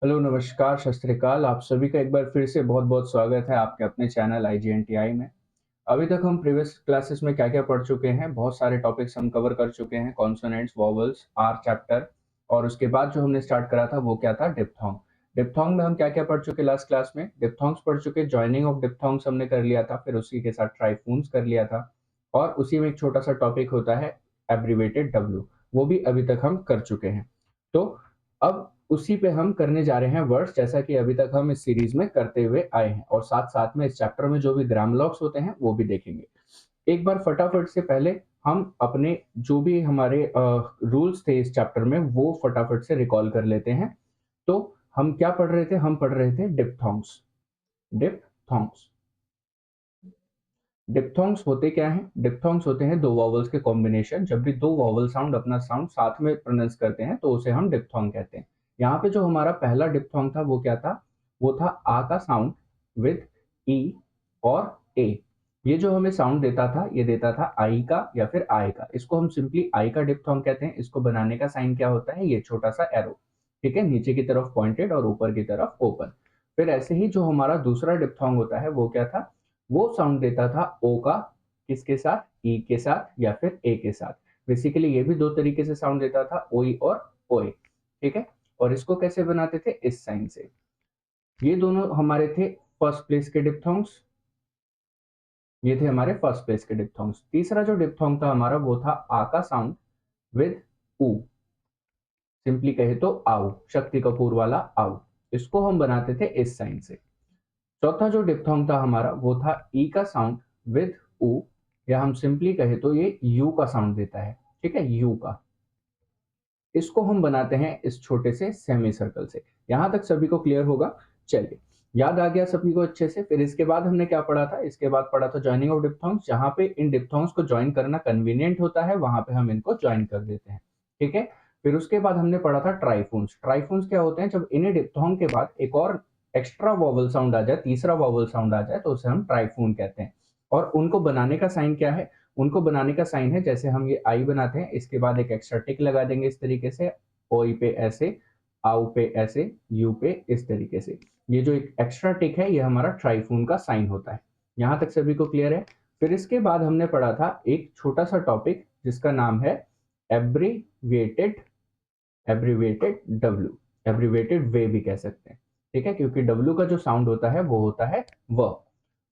Hello, नमस्कार, सत श्री अकाल। आप सभी का एक बार फिर से बहुत-बहुत स्वागत है आपके अपने चैनल आईजीएनटीआई में। अभी तक हम प्रीवियस क्लासेस में क्या-क्या पढ़ चुके हैं, बहुत सारे टॉपिक्स हम कवर कर चुके हैं, कॉन्सोनेंट्स, वोवेल्स, आर चैप्टर और उसके बाद जो हमने स्टार्ट करा था वो क्या था डिप्थोंग। डिप्थोंग में हम क्या-क्या पढ़ चुके लास्ट क्लास में? डिप्थोंग्स पढ़ चुके, जॉइनिंग ऑफ डिप्थोंग्स हमने कर लिया था, फिर उसी के साथ ट्राइफून्स कर लिया था और उसी में एक छोटा-सा टॉपिक होता है एब्रिविएटेड डब्ल्यू, वो भी अभी तक हम कर चुके हैं। तो अब उसी पे हम करने जा रहे हैं वर्ड्स, जैसा कि अभी तक हम इस सीरीज में करते हुए आए हैं और साथ-साथ में इस चैप्टर में जो भी ग्रामर होते हैं वो भी देखेंगे। एक बार फटाफट से पहले हम अपने जो भी हमारे रूल्स थे इस चैप्टर में वो फटाफट से रिकॉल कर लेते हैं। तो हम क्या पढ़ रहे थे? हम पढ़ रहे थे डिप्थोंग्स। डिप्थोंग्स। डिप्थोंग्स होते क्या हैं? डिप्थोंग्स होते हैं दो वॉवल्स के कॉम्बिनेशन। जब भी दो वॉवल साउंड अपना साउंड साथ में प्रोनाउंस करते हैं तो उसे हम डिप्थोंग कहते हैं। यहाँ पे जो हमारा पहला डिप्थोंग था वो क्या था? वो था आ का साउंड विद ई और ए। ये जो हमें साउंड देता था ये देता था आई का या फिर आय का। इसको हम सिंपली आई का डिप्थोंग कहते हैं। इसको बनाने का साइन क्या होता है? ये छोटा सा एरो, ठीक है, नीचे की तरफ पॉइंटेड और ऊपर की तरफ ओपन। फिर ऐसे ही जो हमारा दूसरा डिप्थोंग होता है वो क्या था? वो साउंड देता था ओ का, किसके साथ? ई के साथ या फिर ए के साथ। बेसिकली ये भी दो तरीके से साउंड देता था, ओई और ओए, ठीक है। और इसको कैसे बनाते थे? इस साइन से। ये दोनों हमारे थे फर्स्ट प्लेस के डिप्थोंग्स। ये थे हमारे फर्स्ट प्लेस के डिप्थोंग्स। तीसरा जो डिप्थोंग था हमारा वो था आ का साउंड विद ऊ। सिंपली कहे तो आउ, शक्ति कपूर वाला आउ। इसको हम बनाते थे इस साइन से। चौथा जो डिप्थोंग था हमारा वो था ई का साउंड विद ऊ, या हम सिंपली कहे तो ये यू का साउंड देता है, ठीक है, यू का। इसको हम बनाते हैं इस छोटे से सेमी सर्कल से। यहां तक सभी को क्लियर होगा? चलिए, याद आ गया सभी को अच्छे से। फिर इसके बाद हमने क्या पढ़ा था? इसके बाद पढ़ा था जॉइनिंग ऑफ डिप्थोंग्स। जहां पे इन डिप्थोंग्स को ज्वाइन करना कन्वीनियंट होता है वहां पे हम इनको ज्वाइन कर देते हैं, ठीक है। फिर उसके बाद हमने पढ़ा था ट्राइफून्स। ट्राइफून्स क्या होते हैं? जब इन्हें डिप्थोंग के बाद एक और एक्स्ट्रा वॉवल साउंड आ जाए, तीसरा वॉवल साउंड आ जाए तो उसे हम ट्राइफून कहते हैं। और उनको बनाने का साइन क्या है? उनको बनाने का साइन है, जैसे हम ये आई बनाते हैं इसके बाद एक एक्स्ट्रा टिक लगा देंगे इस तरीके से, ओई पे ऐसे, आउ पे ऐसे, यू पे इस तरीके से। ये जो एक एक्स्ट्रा टिक है ये हमारा ट्राइफून का साइन होता है। यहां तक सभी को क्लियर है? फिर इसके बाद हमने पढ़ा था एक छोटा सा टॉपिक जिसका नाम है एब्रीविएटेड, एब्रीविएटेड डब्ल्यू। एब्रीविएटेड वे भी कह सकते हैं, ठीक है, क्योंकि डब्ल्यू का जो साउंड होता है वो होता है व।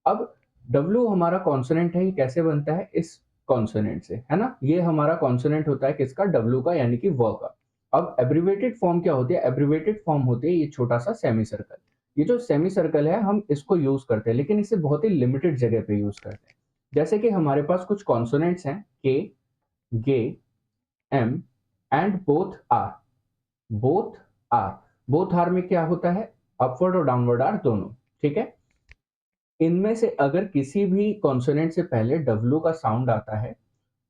अब डब्ल्यू हमारा कॉन्सोनेंट है, ये कैसे बनता है? इस कॉन्सोनेंट से, है ना। ये हमारा कॉन्सोनेंट होता है किसका? डब्ल्यू का, यानी कि व का। अब एब्रीविएटेड फॉर्म क्या होती है? एब्रीविएटेड फॉर्म होती है ये छोटा सा सेमी सर्कल। ये जो सेमी सर्कल है हम इसको यूज करते हैं, लेकिन इसे बहुत ही लिमिटेड जगह पे यूज करते हैं। जैसे कि हमारे पास कुछ कॉन्सोनेंट्स हैं K, G, M and both R. Both R, both R में क्या होता है? अपवर्ड और डाउनवर्ड आर दोनों, ठीक है। इनमें से अगर किसी भी कॉन्सोनेंट से पहले डब्ल्यू का साउंड आता है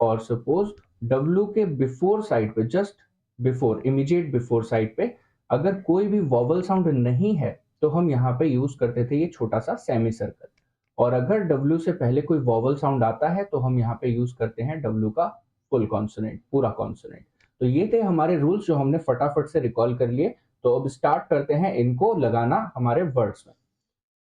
और सपोज डब्ल्यू के बिफोर साइड पे, just before, immediate before side पे अगर कोई भी वॉवल साउंड नहीं है तो हम यहाँ पे यूज करते थे ये छोटा सा सेमी सर्कल। और अगर डब्ल्यू से पहले कोई वॉवल साउंड आता है तो हम यहाँ पे यूज करते हैं डब्ल्यू का फुल कॉन्सोनेंट, पूरा कॉन्सोनेंट। तो ये थे हमारे रूल्स जो हमने फटाफट से रिकॉल कर लिए। तो अब स्टार्ट करते हैं इनको लगाना हमारे वर्ड्स में।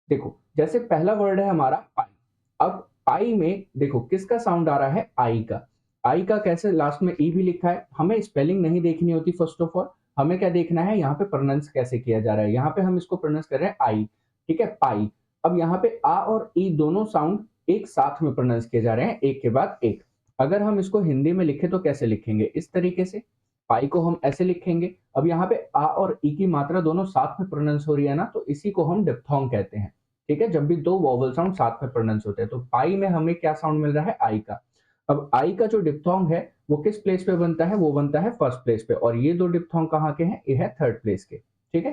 देखो, जैसे पहला वर्ड है हमारा पाई। अब पाई में देखो किसका साउंड आ रहा है? आई का। आई का कैसे? लास्ट में ई भी लिखा है। हमें स्पेलिंग नहीं देखनी होती, फर्स्ट ऑफ ऑल हमें क्या देखना है? यहाँ पे प्रोनाउंस कैसे किया जा रहा है। यहाँ पे हम इसको प्रोनाउंस कर रहे हैं आई, ठीक है, पाई। अब यहाँ पे आ और ई दोनों साउंड एक साथ में प्रोनाउंस किए जा रहे हैं, एक के बाद एक। अगर हम इसको हिंदी में लिखे तो कैसे लिखेंगे? इस तरीके से। पाई को हम ऐसे लिखेंगे। अब यहाँ पे आ और ई की मात्रा दोनों साथ में प्रोनाउंस हो रही है ना, तो इसी को हम डिप्थोंग कहते हैं, ठीक है। जब भी दो वॉवल साउंड साथ में प्रोनाउंस होते हैं तो पाई में हमें क्या साउंड मिल रहा है? आई का। अब आई का जो डिप्थोंग है वो किस प्लेस पे बनता है? वो बनता है फर्स्ट प्लेस पे। और ये दो डिप्थोंग कहाँ के हैं? ये है थर्ड प्लेस के, ठीक है।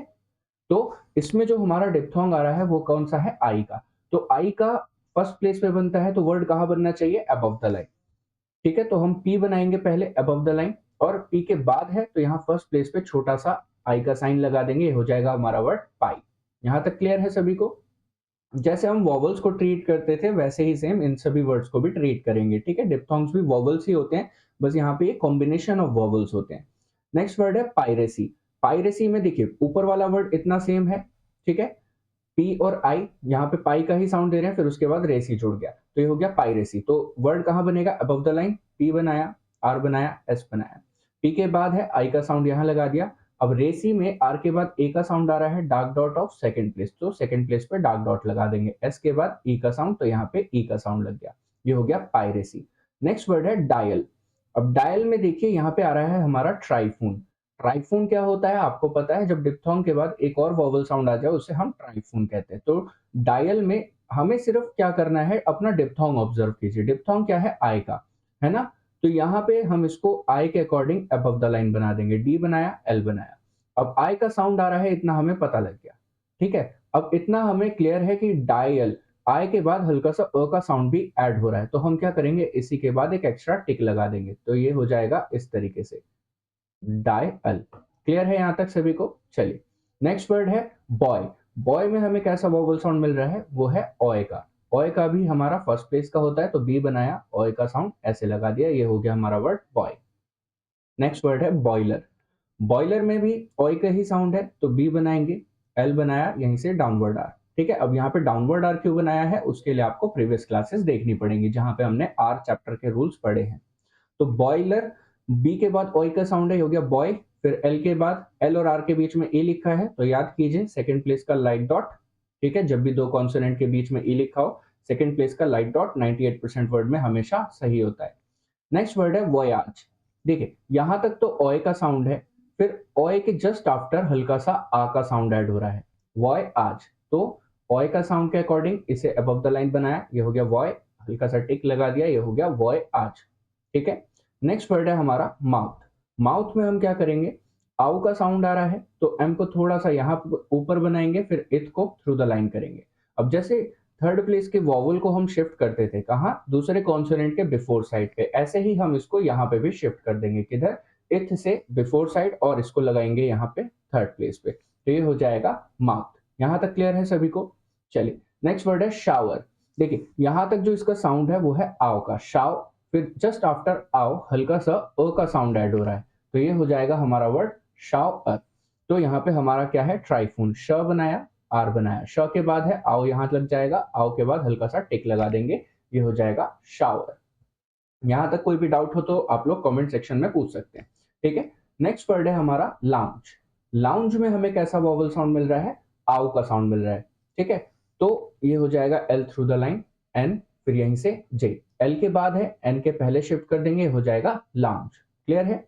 तो इसमें जो हमारा डिप्थोंग आ रहा है वो कौन सा है? आई का। तो आई का फर्स्ट प्लेस पे बनता है तो वर्ड कहाँ बनना चाहिए? अबव द लाइन, ठीक है। तो हम पी बनाएंगे पहले अबव द लाइन, और पी के बाद है तो यहाँ फर्स्ट प्लेस पे छोटा सा आई का साइन लगा देंगे, हो जाएगा हमारा वर्ड पाई। यहां तक क्लियर है सभी को? जैसे हम वॉवल्स को ट्रीट करते थे वैसे ही सेम इन सभी वर्ड्स को भी ट्रीट करेंगे, ठीक है। डिप्थोंग्स भी वॉवल्स ही होते हैं, बस यहाँ पे ये कॉम्बिनेशन ऑफ वॉवल्स होते हैं। नेक्स्ट वर्ड है पायरेसी। पायरेसी में देखिए ऊपर वाला वर्ड इतना सेम है, ठीक है, पी और आई, यहाँ पे पाई का ही साउंड दे रहे हैं, फिर उसके बाद रेसी जुड़ गया, तो ये हो गया पायरेसी। तो वर्ड कहाँ बनेगा, अबव द लाइन, पी बनाया, आर बनाया, एस बनाया, पी के बाद है आई का साउंड यहाँ लगा दिया। अब रेसी में आर के बाद ए का साउंड आ रहा है, dark dot of second place, तो सेकंड प्लेस पे डार्क डॉट लगा देंगे, एस के बाद ई का साउंड, तो यहाँ पे ई का साउंड लग गया, ये हो गया पायरेसी। नेक्स्ट वर्ड है डायल। अब डायल में देखिए यहाँ पे आ रहा है हमारा ट्राइफून। ट्राइफून क्या होता है आपको पता है, जब डिप्थोंग के बाद एक और वॉवल साउंड आ जाए उसे हम ट्राइफून कहते हैं। तो डायल में हमें सिर्फ क्या करना है, अपना डिप्थोंग ऑब्जर्व कीजिए। डिप्थोंग क्या है, आई का, है ना, तो यहाँ पे हम इसको आई के अकॉर्डिंग अबव द लाइन बना देंगे, डी बनाया, एल बनाया। अब आई का साउंड आ रहा है, इतना हमें पता लग गया, ठीक है। अब इतना हमें क्लियर है कि डायल, आई के बाद हल्का सा अ का साउंड भी ऐड हो रहा है, तो हम क्या करेंगे, इसी के बाद एक एक्स्ट्रा टिक लगा देंगे, तो ये हो जाएगा इस तरीके से, डायल। क्लियर है यहां तक सभी को? चलिए नेक्स्ट वर्ड है बॉय। बॉय में हमें कैसा वोवल साउंड मिल रहा है, वो है ओए का। ओए का भी हमारा फर्स्ट प्लेस का होता है, तो बी बनाया, ओए का साउंड ऐसे लगा दिया, ये हो गया हमारा वर्ड बॉय। नेक्स्ट वर्ड है बॉयलर। बॉयलर में भी ओए का ही साउंड है, तो बी बनाएंगे, एल बनाया, यहीं से डाउनवर्ड आर, ठीक है। अब यहाँ पे डाउनवर्ड आर क्यों बनाया है, उसके लिए आपको प्रीवियस क्लासेस देखनी पड़ेंगी, जहां पे हमने आर चैप्टर के रूल्स पढ़े हैं। तो बॉयलर, बी के बाद ओई का साउंड है, हो गया बॉय, फिर एल के बाद, एल और आर के बीच में ए लिखा है, तो याद कीजिए सेकंड प्लेस का लाइट डॉट, ठीक है, जब भी दो कॉन्सोनेंट के बीच में ई लिखा हो, सेकंड प्लेस का लाइट डॉट 98% वर्ड में हमेशा सही होता है। नेक्स्ट वर्ड है वोयाज। देखिए यहां तक तो ओए का साउंड है, फिर ओए के जस्ट आफ्टर हल्का सा आ का साउंड ऐड हो रहा है, वॉय आज। तो ओए का साउंड के अकॉर्डिंग इसे अबव द लाइन बनाया, ये हो गया वॉय, हल्का सा टिक लगा दिया, ये हो गया वॉय आज, ठीक है। नेक्स्ट वर्ड है हमारा माउथ। माउथ में हम क्या करेंगे, आउ का साउंड आ रहा है, तो एम को थोड़ा सा यहाँ ऊपर बनाएंगे, फिर इथ को थ्रू द लाइन करेंगे। अब जैसे थर्ड प्लेस के वॉवल को हम शिफ्ट करते थे कहाँ, दूसरे कॉन्सोनेंट के बिफोर साइड पे, ऐसे ही हम इसको यहाँ पे भी शिफ्ट कर देंगे, किधर, इथ से बिफोर साइड, और इसको लगाएंगे यहाँ पे थर्ड प्लेस पे, तो ये हो जाएगा माउथ। यहाँ तक क्लियर है सभी को? चलिए नेक्स्ट वर्ड है शावर। देखिए यहाँ तक जो इसका साउंड है वो है आओ का, शाव, फिर जस्ट आफ्टर आओ हल्का सा अ का साउंड ऐड हो रहा है, तो ये हो जाएगा हमारा वर्ड शाव अ। तो यहाँ पे हमारा क्या है, ट्राइफून, श बनाया, आर बनाया, श के बाद है आओ, यहाँ लग जाएगा, आओ के बाद हल्का सा टिक लगा देंगे, ये हो जाएगा शावर। यहाँ तक कोई भी डाउट हो तो आप लोग कमेंट सेक्शन में पूछ सकते हैं, ठीक है। नेक्स्ट वर्ड है हमारा लाउंज। लाउंज में हमें कैसा वॉवल साउंड मिल रहा है, आओ का साउंड मिल रहा है, ठीक है। तो ये हो जाएगा L through the line, N, फिर यहीं से जे, एल के बाद है, एन के पहले शिफ्ट कर देंगे, हो जाएगा लाउंज। क्लियर है?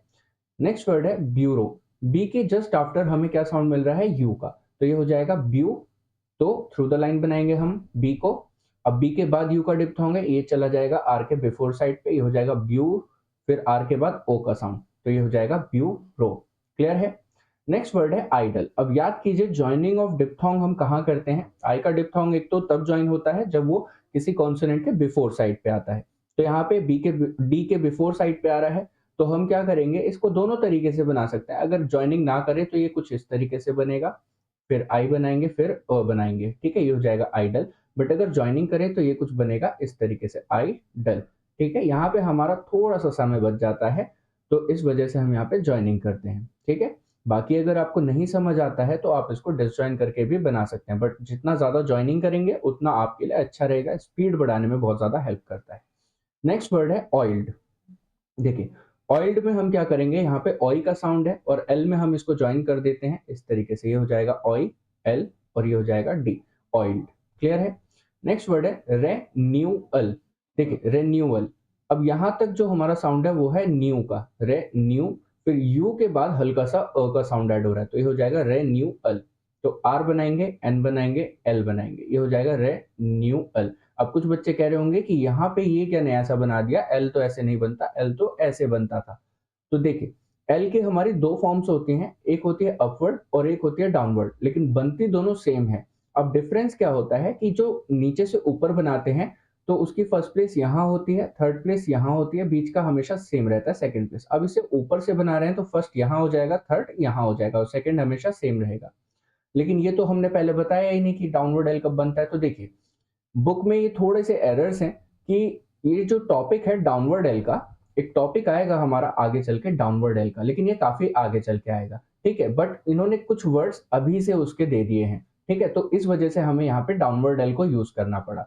नेक्स्ट वर्ड है ब्यूरो। बी के जस्ट आफ्टर हमें क्या साउंड मिल रहा है, यू का, तो ये हो जाएगा ब्यू, तो थ्रू द लाइन बनाएंगे हम बी को। अब बी के बाद यू का डिप्थोंग है, ये चला जाएगा आर के बिफोर साइड पे, ये हो जाएगा ब्यू, फिर आर के बाद ओ का साउंड, तो ये हो जाएगा ब्यू रो। क्लियर है? नेक्स्ट वर्ड है आइडल। अब याद कीजिए ज्वाइनिंग ऑफ डिप्थोंग हम कहाँ करते हैं, आई का डिप्थोंग एक तो तब ज्वाइन होता है जब वो किसी कॉन्सोनेंट के बिफोर साइड पे आता है, तो यहाँ पे बी के, डी के बिफोर साइड पे आ रहा है, तो हम क्या करेंगे, इसको दोनों तरीके से बना सकते हैं। अगर ज्वाइनिंग ना करें तो ये कुछ इस तरीके से बनेगा, फिर आई बनाएंगे, फिर अ बनाएंगे, ठीक है, ये हो जाएगा आइडल। बट अगर ज्वाइनिंग करें तो ये कुछ बनेगा इस तरीके से, आइडल, ठीक है। यहाँ पे हमारा थोड़ा सा समय बच जाता है, तो इस वजह से हम यहाँ पे ज्वाइनिंग करते हैं, ठीक है। बाकी अगर आपको नहीं समझ आता है तो आप इसको डिसजॉइन करके भी बना सकते हैं, बट जितना ज्यादा ज्वाइनिंग करेंगे उतना आपके लिए अच्छा रहेगा, स्पीड बढ़ाने में बहुत ज्यादा हेल्प करता है। नेक्स्ट वर्ड है ऑयल्ड। देखिए ऑयल्ड में हम क्या करेंगे, यहाँ पे ऑई का साउंड है और एल में हम इसको ज्वाइन कर देते हैं इस तरीके से, ये हो जाएगा ऑई, एल, और ये हो जाएगा डी, ऑयल्ड। क्लियर है? नेक्स्ट वर्ड है रेन्यूअल। देखिए रेन्यूअल, अब यहाँ तक जो हमारा साउंड है वो है न्यू का, न्यू, फिर यू के बाद हल्का सा अ का साउंड ऐड हो रहा है, तो ये हो जाएगा रेन्यूअल। तो आर बनाएंगे, एन बनाएंगे, एल बनाएंगे, ये हो जाएगा रेन्यूअल। अब कुछ बच्चे कह रहे होंगे कि यहाँ पे ये क्या नया सा बना दिया, एल तो ऐसे नहीं बनता, एल तो ऐसे बनता था। तो देखिए एल की हमारी दो फॉर्म्स होती हैं, एक होती है अपवर्ड और एक होती है डाउनवर्ड, लेकिन बनती दोनों सेम है। अब डिफरेंस क्या होता है कि जो नीचे से ऊपर बनाते हैं तो उसकी फर्स्ट प्लेस यहाँ होती है, थर्ड प्लेस यहाँ होती है, बीच का हमेशा सेम रहता है सेकंड प्लेस। अब इसे ऊपर से बना रहे हैं तो फर्स्ट यहाँ हो जाएगा, थर्ड यहाँ हो जाएगा, और सेकंड हमेशा सेम रहेगा। लेकिन ये तो हमने पहले बताया ही नहीं कि डाउनवर्ड एल कब बनता है। तो देखिए बुक में ये थोड़े से एरर्स हैं कि ये जो टॉपिक है डाउनवर्ड एल का, एक टॉपिक आएगा हमारा आगे चल के डाउनवर्ड एल का, लेकिन ये काफी आगे चल के आएगा। ठीक है, बट इन्होंने कुछ वर्ड्स अभी से उसके दे दिए हैं, ठीक है, तो इस वजह से हमें यहाँ पे डाउनवर्ड एल को यूज करना पड़ा,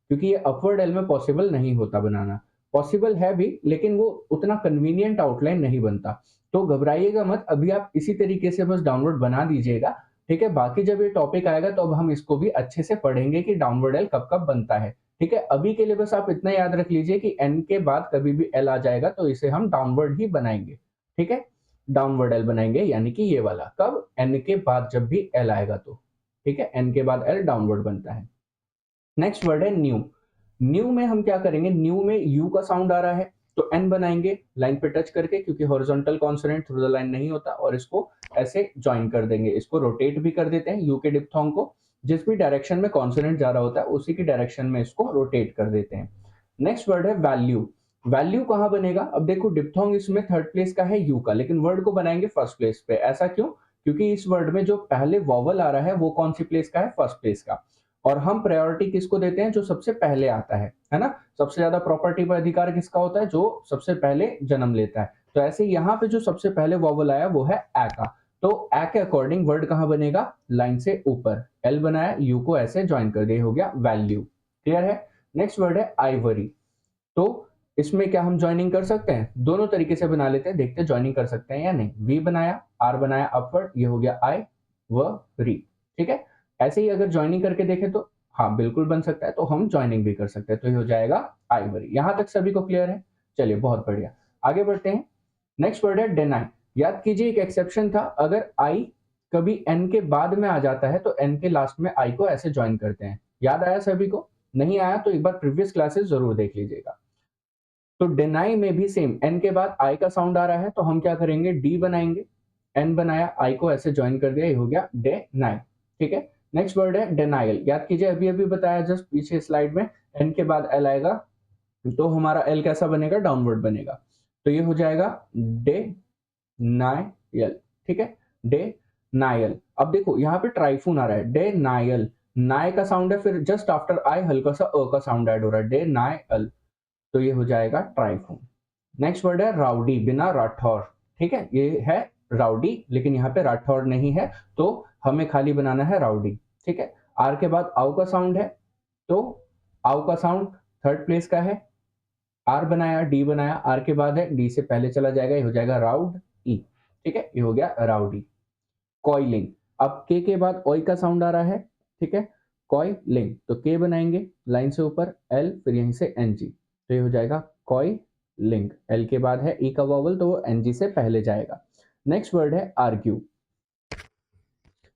क्योंकि ये अपवर्ड एल में पॉसिबल नहीं होता बनाना। पॉसिबल है भी, लेकिन वो उतना कन्वीनियंट आउटलाइन नहीं बनता। तो घबराइएगा मत, अभी आप इसी तरीके से बस डाउनवर्ड बना दीजिएगा, ठीक है। बाकी जब ये टॉपिक आएगा तो अब हम इसको भी अच्छे से पढ़ेंगे कि डाउनवर्ड एल कब कब बनता है, ठीक है। अभी के लिए बस आप इतना याद रख लीजिए कि एन के बाद कभी भी एल आ जाएगा तो इसे हम डाउनवर्ड ही बनाएंगे, ठीक है। डाउनवर्ड एल बनाएंगे, यानी कि ये वाला कब, एन के बाद जब भी एल आएगा तो, ठीक है, एन के बाद एल डाउनवर्ड बनता है। नेक्स्ट वर्ड है न्यू। न्यू में हम क्या करेंगे, न्यू में यू का साउंड आ रहा है तो एन बनाएंगे लाइन पे टच करके, क्योंकि horizontal consonant through the line नहीं होता, और इसको ऐसे ज्वाइन कर देंगे, इसको रोटेट भी कर देते हैं यू के डिप्थोंग को, जिस भी डायरेक्शन में कॉन्सोनेंट जा रहा होता है उसी की डायरेक्शन में इसको रोटेट कर देते हैं। नेक्स्ट वर्ड है वैल्यू। वैल्यू कहां बनेगा, अब देखो डिप्थोंग इसमें थर्ड प्लेस का है यू का, लेकिन वर्ड को बनाएंगे फर्स्ट प्लेस पे, ऐसा क्यों, क्योंकि इस वर्ड में जो पहले वॉवल आ रहा है वो कौन सी प्लेस का है, फर्स्ट प्लेस का, और हम प्रायोरिटी किसको देते हैं, जो सबसे पहले आता है ना। सबसे ज्यादा प्रॉपर्टी पर अधिकार किसका होता है, जो सबसे पहले जन्म लेता है। तो ऐसे यहाँ पे जो सबसे पहले वॉवल आया वो है ए का, तो ए के अकॉर्डिंग वर्ड कहां बनेगा, लाइन से ऊपर, एल बनाया, यू को ऐसे ज्वाइन कर दिया, हो गया वैल्यू। क्लियर है। नेक्स्ट वर्ड है आइवरी। तो इसमें क्या हम ज्वाइनिंग कर सकते हैं, दोनों तरीके से बना लेते हैं, देखते हैं ज्वाइनिंग कर सकते हैं या नहीं। वी बनाया, आर बनाया अपवर्ड, ये हो गया आई व री, ठीक है। ऐसे ही अगर ज्वाइनिंग करके देखें तो हाँ बिल्कुल बन सकता है, तो हम ज्वाइनिंग भी कर सकते हैं, तो ये हो जाएगा आइवरी। यहां तक सभी को क्लियर है, चलिए बहुत बढ़िया, आगे बढ़ते हैं। नेक्स्ट वर्ड है डिनाई। याद कीजिए एक एक्सेप्शन था, अगर आई कभी एन के बाद में आ जाता है तो एन के लास्ट में आई को ऐसे ज्वाइन करते हैं। याद आया सभी को, नहीं आया तो एक बार प्रीवियस क्लासेस जरूर देख लीजिएगा। तो डिनाई में भी सेम, एन के बाद आई का साउंड आ रहा है तो हम क्या करेंगे, डी बनाएंगे, एन बनाया, आई को ऐसे ज्वाइन कर दिया, ये हो गया डिनाई, ठीक है। नेक्स्ट वर्ड है डिनाइल। याद कीजिए अभी अभी बताया जस्ट पीछे स्लाइड में, एन के बाद एल आएगा तो हमारा एल कैसा बनेगा, डाउनवर्ड बनेगा, तो ये हो जाएगा डे नायल, ठीक है, डे नायल। अब देखो यहाँ पे ट्राइफून आ रहा है, डे नायल, नाय का साउंड है, फिर जस्ट आफ्टर आई हल्का सा अ का साउंड ऐड हो रहा है, डे नायल, तो ये हो जाएगा ट्राइफून। नेक्स्ट वर्ड है राउडी, बिना राठौर, ठीक है, ये है राउडी, लेकिन यहाँ पे राठौर नहीं है, तो हमें खाली बनाना है राउडी, ठीक है। आर के बाद आउ का साउंड है, तो आउ का साउंड थर्ड प्लेस का है, आर बनाया, डी बनाया, आर के बाद है, डी से पहले चला जाएगा, ये हो जाएगा राउड ई, ठीक है, ये हो गया राउडी। कॉइलिंग, अब के बाद ओई का साउंड आ रहा है, ठीक है, कॉइलिंग, तो के बनाएंगे लाइन से ऊपर, एल फिर यहीं से एन जी, तो ये हो जाएगा कॉइलिंग। एल के बाद है ई का वॉवल तो वो एन जी से पहले जाएगा। नेक्स्ट वर्ड है आर्ग्यू।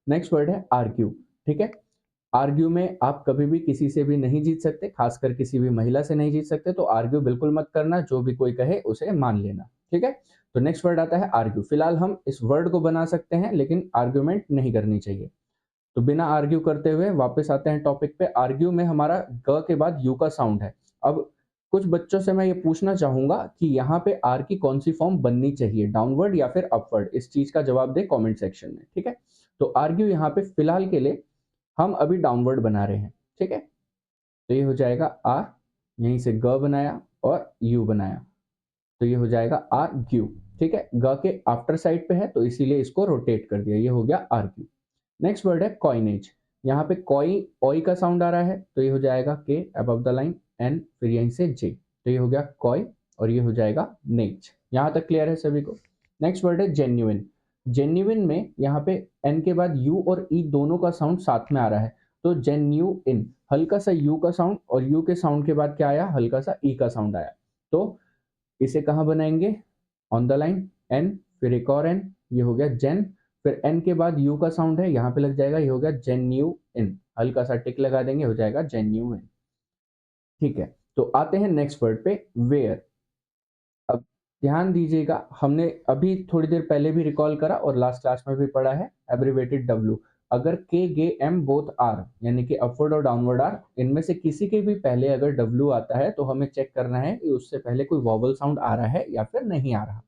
नेक्स्ट वर्ड है आर्ग्यू, ठीक है। आर्ग्यू में आप कभी भी किसी से भी नहीं जीत सकते, खासकर किसी भी महिला से नहीं जीत सकते, तो आर्ग्यू बिल्कुल मत करना, जो भी कोई कहे उसे मान लेना, ठीक है। तो नेक्स्ट वर्ड आता है आर्ग्यू। फिलहाल हम इस वर्ड को बना सकते हैं लेकिन आर्ग्यूमेंट नहीं करनी चाहिए, तो बिना आर्ग्यू करते हुए वापस आते हैं टॉपिक पे। आर्ग्यू में हमारा ग के बाद यू का साउंड है। अब कुछ बच्चों से मैं ये पूछना चाहूंगा कि यहाँ पे आर की कौन सी फॉर्म बननी चाहिए, डाउनवर्ड या फिर अपवर्ड, इस चीज का जवाब दे कमेंट सेक्शन में, ठीक है। तो आर्ग्यू यहाँ पे फिलहाल के लिए हम अभी डाउनवर्ड बना रहे हैं, ठीक है, तो ये हो जाएगा आर, यहीं से ग बनाया और यू बनाया, तो ये हो जाएगा आर क्यू, ठीक है। ग के आफ्टर साइड पे है तो इसीलिए इसको रोटेट कर दिया, ये हो गया आर क्यू। नेक्स्ट वर्ड है कॉइनेज। यहाँ पे कोई ओई का साउंड आ रहा है तो ये हो जाएगा के अबव द लाइन, एन फिर यहीं से जे, तो ये हो गया कॉय, और ये हो जाएगा नेज। यहाँ तक क्लियर है सभी को। नेक्स्ट वर्ड है जेन्युइन। जेन्युइन में यहाँ पे एन के बाद यू और ई दोनों का साउंड साथ में आ रहा है, तो जेन्युइन, हल्का सा यू का साउंड और यू के साउंड के बाद क्या आया, हल्का सा ई का साउंड आया, तो इसे कहाँ बनाएंगे, ऑन द लाइन एन फिर एक और एन, ये हो गया जेन, फिर एन के बाद यू का साउंड है यहाँ पे लग जाएगा, ये हो गया जेन्यू इन, हल्का सा टिक लगा देंगे, हो जाएगा जेन्यू इन, ठीक है। तो आते हैं नेक्स्ट वर्ड पे, वेयर। अब ध्यान दीजिएगा, हमने अभी थोड़ी देर पहले भी रिकॉल करा और लास्ट क्लास में भी पढ़ा है एब्रिवेटेड डब्ल्यू। अगर के गे एम बोथ आर, यानी कि अपवर्ड और डाउनवर्ड आर, इनमें से किसी के भी पहले अगर डब्ल्यू आता है तो हमें चेक करना है कि उससे पहले कोई वॉवल साउंड आ रहा है या फिर नहीं आ रहा।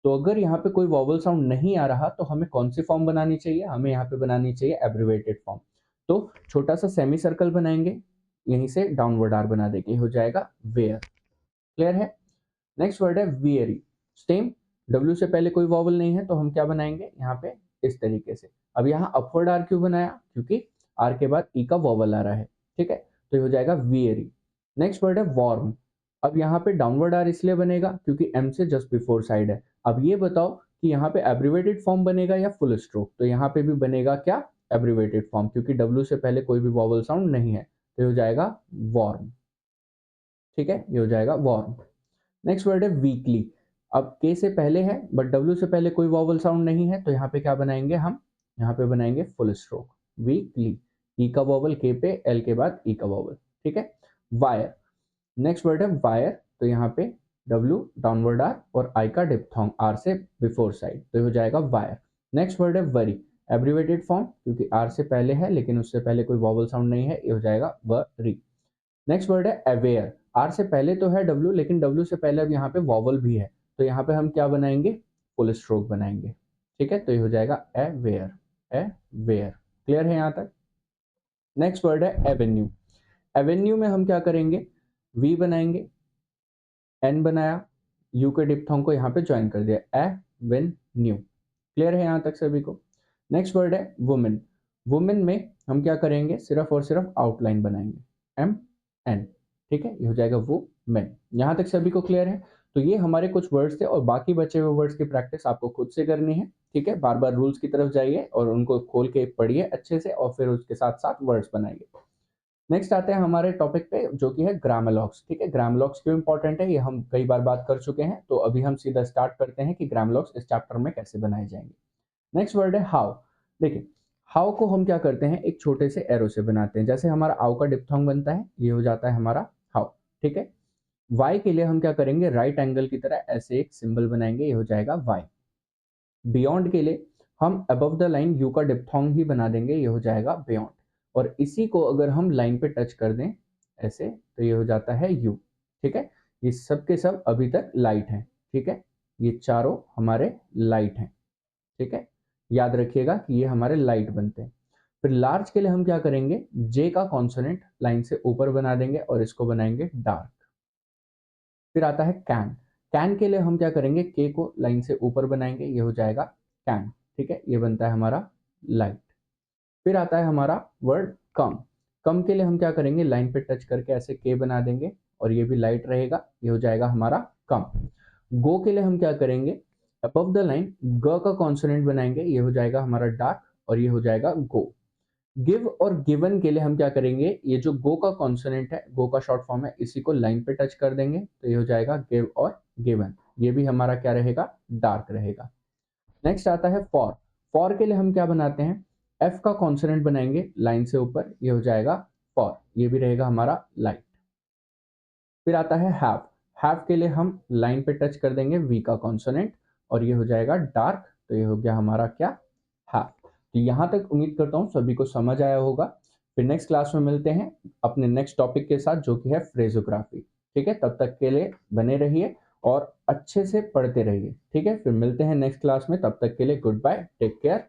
तो अगर यहाँ पे कोई वॉवल साउंड नहीं आ रहा तो हमें कौन सी फॉर्म बनानी चाहिए, हमें यहाँ पे बनानी चाहिए एब्रिवेटेड फॉर्म। तो छोटा सा सेमी सर्कल बनाएंगे, यहीं से डाउनवर्ड आर बना देंगे, हो जाएगा वेयर। क्लियर है। नेक्स्ट वर्ड है वियरी। सेम, W से पहले कोई वॉवल नहीं है तो हम क्या बनाएंगे यहाँ पे इस तरीके से। अब यहाँ अपवर्ड आर क्यों बनाया, क्योंकि आर के बाद ई का वॉवल आ रहा है, ठीक है, तो ये हो जाएगा वियरी। नेक्स्ट वर्ड है वार्म। अब यहाँ पे डाउनवर्ड आर इसलिए बनेगा क्योंकि एम से जस्ट बिफोर साइड है। अब ये बताओ कि यहाँ पे एब्रिवेटेड फॉर्म बनेगा या फुल स्ट्रोक, तो यहाँ पे भी बनेगा क्या, एब्रिवेटेड फॉर्म, क्योंकि W से पहले कोई भी वॉवल साउंड नहीं है, तो ये हो जाएगा वार्म, ठीक है, ये हो जाएगा वार्म। नेक्स्ट वर्ड है वीकली। अब के से पहले है बट W से पहले कोई वॉवल साउंड नहीं है, तो यहाँ पे क्या बनाएंगे हम, यहाँ पे बनाएंगे फुल स्ट्रोक, वीकली, ई का वॉवल के पे, एल के बाद ई का वॉवल, ठीक है। वायर। नेक्स्ट वर्ड है वायर, तो यहाँ पे W डाउनवर्ड आर और आई का डिप्थोंग आर से बिफोर साइड, तो ये हो जाएगा वायर। नेक्स्ट वर्ड है वरी, एब्रिवेटेड फॉर्म क्योंकि आर से पहले है लेकिन उससे पहले कोई वॉवल साउंड नहीं है, ये हो जाएगा वरी। नेक्स्ट वर्ड है अवेयर, आर से पहले तो है W लेकिन W से पहले अब यहाँ पे वॉवल भी है, तो यहाँ पे हम क्या बनाएंगे, फुल स्ट्रोक बनाएंगे, ठीक है, तो ये हो जाएगा अवेयर, अवेयर। क्लियर है यहाँ तक। नेक्स्ट वर्ड है एवेन्यू। एवेन्यू में हम क्या करेंगे, वी बनाएंगे, एन बनाया, यू के डिप्थोंग को यहाँ पे ज्वाइन कर दिया, एवेन्यू। क्लियर है यहाँ तक सभी को। नेक्स्ट वर्ड है वुमेन। वुमेन में हम क्या करेंगे, सिर्फ और सिर्फ आउटलाइन बनाएंगे, एम एन, ठीक है, ये हो जाएगा वो मैन। यहाँ तक सभी को क्लियर है। तो ये हमारे कुछ वर्ड्स थे और बाकी बचे हुए वर्ड्स की प्रैक्टिस आपको खुद से करनी है, ठीक है, बार बार रूल्स की तरफ जाइए और उनको खोल के पढ़िए अच्छे से और फिर उसके साथ साथ वर्ड्स बनाइए। नेक्स्ट आते हैं हमारे टॉपिक पे जो कि है ग्रामलॉक्स, ठीक है। ग्रामलॉक्स क्यों इंपॉर्टेंट है ये हम कई बार बात कर चुके हैं, तो अभी हम सीधा स्टार्ट करते हैं कि ग्रामलॉक्स इस चैप्टर में कैसे बनाए जाएंगे। नेक्स्ट वर्ड है हाउ। देखिए हाउ को हम क्या करते हैं, एक छोटे से एरो से बनाते हैं, जैसे हमारा आउ का डिप्थोंग बनता है, ये हो जाता है हमारा हाउ, ठीक है। वाई के लिए हम क्या करेंगे, राइट एंगल की तरह ऐसे एक सिंबल बनाएंगे, ये हो जाएगा वाई। बियॉन्ड के लिए हम अबव द लाइन यू का डिप्थोंग ही बना देंगे, ये हो जाएगा बियॉन्ड। और इसी को अगर हम लाइन पे टच कर दें ऐसे, तो ये हो जाता है यू, ठीक है। ये सब के सब अभी तक लाइट हैं, ठीक है, ये चारों हमारे लाइट हैं, ठीक है, याद रखिएगा कि ये हमारे लाइट बनते हैं। फिर लार्ज के लिए हम क्या करेंगे, जे का कॉन्सोनेंट लाइन से ऊपर बना देंगे और इसको बनाएंगे डार्क। फिर आता है कैन। कैन के लिए हम क्या करेंगे, के को लाइन से ऊपर बनाएंगे, ये हो जाएगा कैन, ठीक है, ये बनता है हमारा लाइट। फिर आता है हमारा वर्ड कम। कम के लिए हम क्या करेंगे, लाइन पे टच करके ऐसे के बना देंगे और ये भी लाइट रहेगा, ये हो जाएगा हमारा कम। गो के लिए हम क्या करेंगे, अबव द लाइन ग का कॉन्सोनेंट बनाएंगे, ये हो जाएगा हमारा डार्क और ये हो जाएगा गो। गिव और गिवन के लिए हम क्या करेंगे, ये जो गो का कॉन्सोनेंट है, गो का शॉर्ट फॉर्म है, इसी को लाइन पे टच कर देंगे, तो ये हो जाएगा गिव और गिवन, ये भी हमारा क्या रहेगा, डार्क रहेगा। नेक्स्ट आता है फॉर। फॉर के लिए हम क्या बनाते हैं, एफ का कॉन्सोनेंट बनाएंगे लाइन से ऊपर, ये हो जाएगा फॉर, ये भी रहेगा हमारा लाइट। फिर आता है हैव। हैव के लिए हम लाइन पे टच कर देंगे वी का कॉन्सोनेंट और ये हो जाएगा डार्क, तो ये हो गया हमारा क्या, हैव। तो यहाँ तक उम्मीद करता हूँ सभी को समझ आया होगा। फिर नेक्स्ट क्लास में मिलते हैं अपने नेक्स्ट टॉपिक के साथ जो कि है फ्रेजोग्राफी, ठीक है। तब तक के लिए बने रहिए और अच्छे से पढ़ते रहिए, ठीक है। फिर मिलते हैं नेक्स्ट क्लास में, तब तक के लिए गुड बाय, टेक केयर।